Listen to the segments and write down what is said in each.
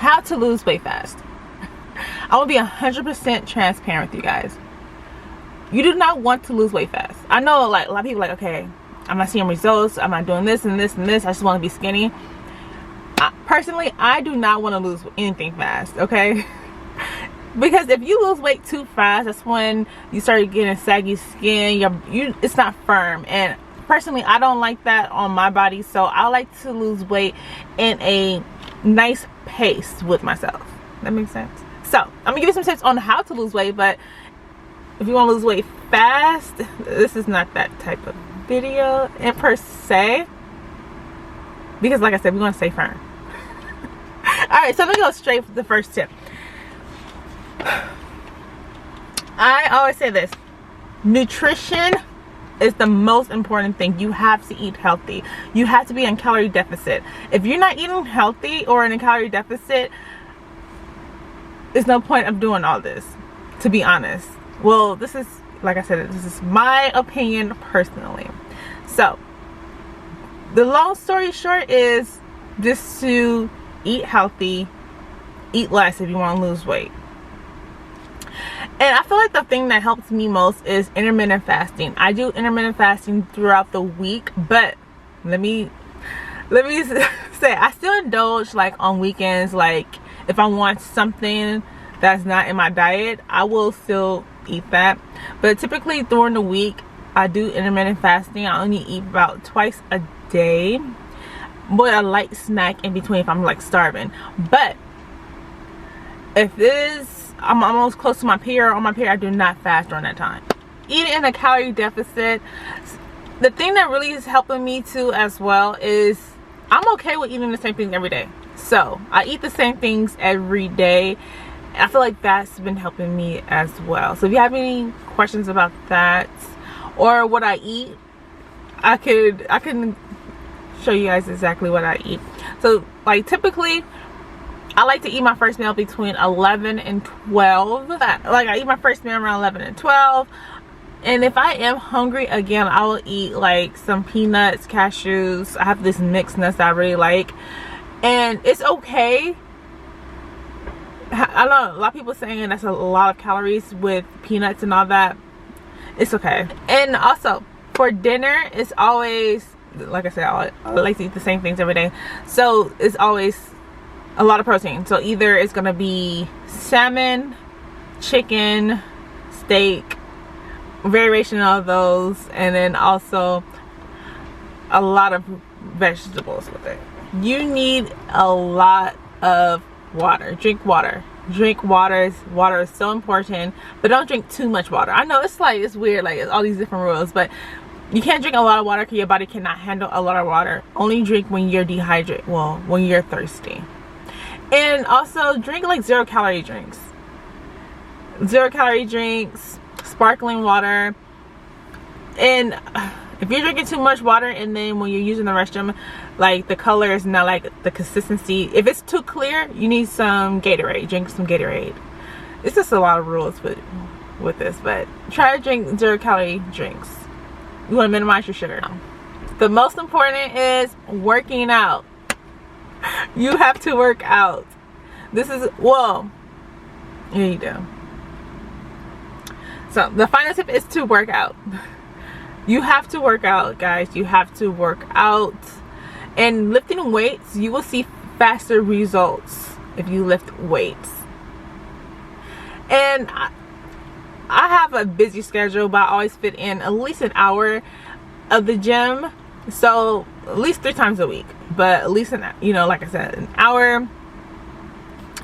how to lose weight fast. I will be 100% transparent with you guys. You do not want to lose weight fast. I know like a lot of people are like, okay, I'm not seeing results, I'm not doing this and this and this, I just want to be skinny. Personally, I do not want to lose anything fast, okay? Because if you lose weight too fast, that's when you start getting saggy skin. It's not firm, and personally, I don't like that on my body. So I like to lose weight in a nice pace with myself. That makes sense. So I'm gonna give you some tips on how to lose weight, but if you want to lose weight fast, this is not that type of video in per se, because like I said, we're gonna stay firm. All right, so I'm gonna go straight for the first tip. I always say this: nutrition is the most important thing. You have to eat healthy. You have to be in calorie deficit. If you're not eating healthy or in a calorie deficit, there's no point of doing all this, to be honest. Well, this is, like I said, this is my opinion personally. So the long story short is just to eat healthy, eat less if you want to lose weight. And I feel like the thing that helps me most is intermittent fasting. I do intermittent fasting throughout the week, but let me say, I still indulge like on weekends. Like if I want something that's not in my diet, I will still eat that. But typically during the week, I do intermittent fasting. I only eat about twice a day, but a light snack in between if I'm like starving. But if I'm almost close to my period, on my period, I do not fast during that time. Eating in a calorie deficit, the thing that really is helping me too as well is I'm okay with eating the same things every day. So I eat the same things every day. I feel like that's been helping me as well. So if you have any questions about that or what I eat, I can show you guys exactly what I eat. So like typically I like to eat my first meal between 11 and 12. Like I eat my first meal around 11 and 12. And if I am hungry again, I will eat like some peanuts, cashews. I have this mixed nuts that I really like. And it's okay. I know a lot of people saying that's a lot of calories with peanuts and all that. It's okay. And also for dinner, it's always, like I said, I like to eat the same things every day. So it's always a lot of protein. So either it's gonna be salmon, chicken, steak, variation of those, and then also a lot of vegetables with it. You need a lot of water. Drink water. Water is so important, but don't drink too much water. I know it's weird, like it's all these different rules, but you can't drink a lot of water because your body cannot handle a lot of water. Only drink when you're dehydrated, well, when you're thirsty. And also drink like 0-calorie drinks. 0-calorie drinks, sparkling water. And if you're drinking too much water and then when you're using the restroom, like the color is not like the consistency. If it's too clear, you need some Gatorade. Drink some Gatorade. It's just a lot of rules with this, but try to drink 0-calorie drinks. You want to minimize your sugar. The most important is working out. You have to work out. This is, well, yeah, you do. So the final tip is to work out. You have to work out, guys. You have to work out. And lifting weights, you will see faster results if you lift weights. And I have a busy schedule, but I always fit in at least an hour of the gym. So at least 3 times a week, but at least like I said, an hour.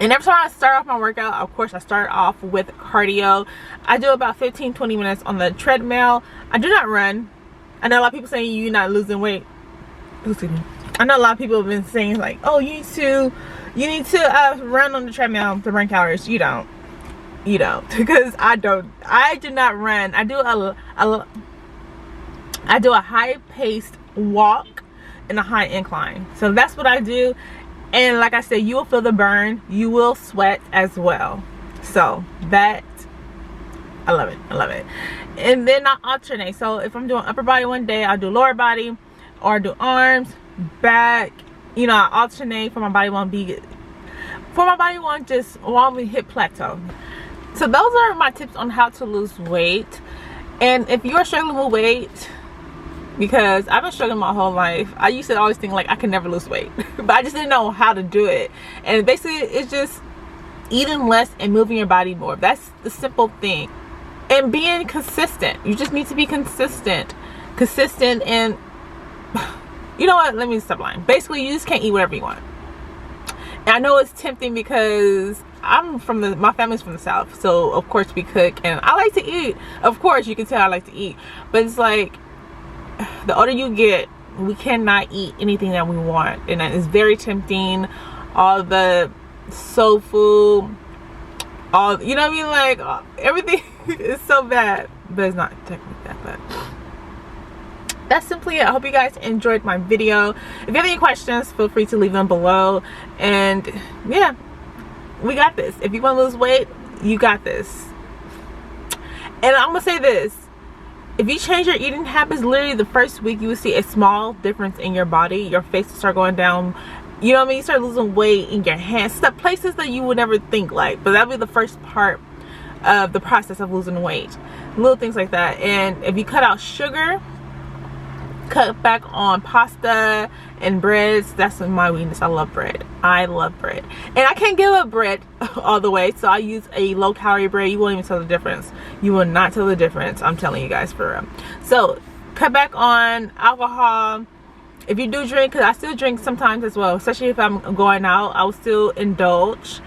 And every time I start off my workout, of course I start off with cardio. I do about 15-20 minutes on the treadmill. I do not run. I know a lot of people saying you're not losing weight. Excuse me. I know a lot of people have been saying like, oh, you need to run on the treadmill to burn calories. You don't because I do not run. I do a high-paced walk and a high incline. So that's what I do. And like I said, you will feel the burn. You will sweat as well. So that, I love it. And then I alternate. So if I'm doing upper body one day, I'll do lower body, or I do arms, back. I alternate for my body won't be. before my body won't hit plateau. So those are my tips on how to lose weight. And if you're struggling with weight, because I've been struggling my whole life, I used to always think like I could never lose weight, but I just didn't know how to do it. And basically it's just eating less and moving your body more. That's the simple thing. And being consistent. You just need to be consistent and you know what, let me stop lying. Basically you just can't eat whatever you want. And I know it's tempting because my family's from the South, so of course we cook and I like to eat. Of course you can tell I like to eat, but it's like the older you get, we cannot eat anything that we want, and it's very tempting. All the soul food, all, you know what I mean, like everything is so bad, but it's not technically that bad. That's simply it. I hope you guys enjoyed my video. If you have any questions, feel free to leave them below. And yeah, we got this. If you want to lose weight, you got this. And I'm gonna say this: if you change your eating habits, literally the first week you will see a small difference in your body. Your face will start going down, you know what I mean, you start losing weight in your hands, stuff, places that you would never think, like, but that'll be the first part of the process of losing weight. Little things like that. And if you cut out sugar, cut back on pasta and breads, that's my weakness. I love bread. I love bread, and I can't give up bread all the way, so I use a low-calorie bread. You won't even tell the difference. You will not tell the difference, I'm telling you guys, for real. So cut back on alcohol. If you do drink, because I still drink sometimes as well, especially if I'm going out, I will still indulge,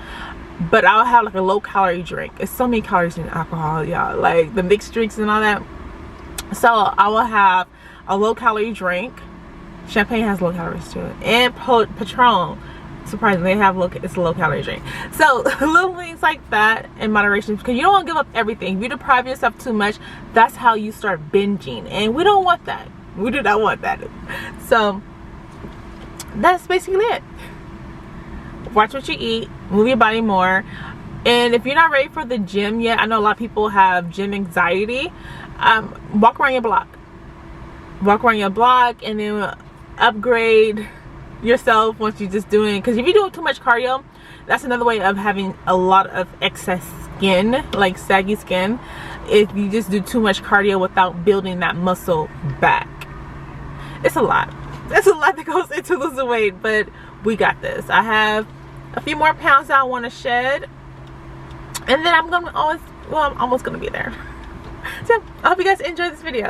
but I'll have like a low-calorie drink. It's so many calories in alcohol, y'all, like the mixed drinks and all that. So I will have a low-calorie drink. Champagne has low calories to it, and Patron, surprisingly, it's a low-calorie drink. So little things like that in moderation, because you don't want to give up everything. If you deprive yourself too much, that's how you start binging, and we don't want that. We do not want that. So that's basically it. Watch what you eat, move your body more. And if you're not ready for the gym yet, I know a lot of people have gym anxiety. Walk around your block. Walk around your block and then upgrade yourself once you're just doing, because if you're doing too much cardio, that's another way of having a lot of excess skin, like saggy skin, if you just do too much cardio without building that muscle back. It's a lot. There's a lot that goes into losing weight, but we got this. I have a few more pounds that I want to shed, and then I'm almost gonna be there. So I hope you guys enjoyed this video.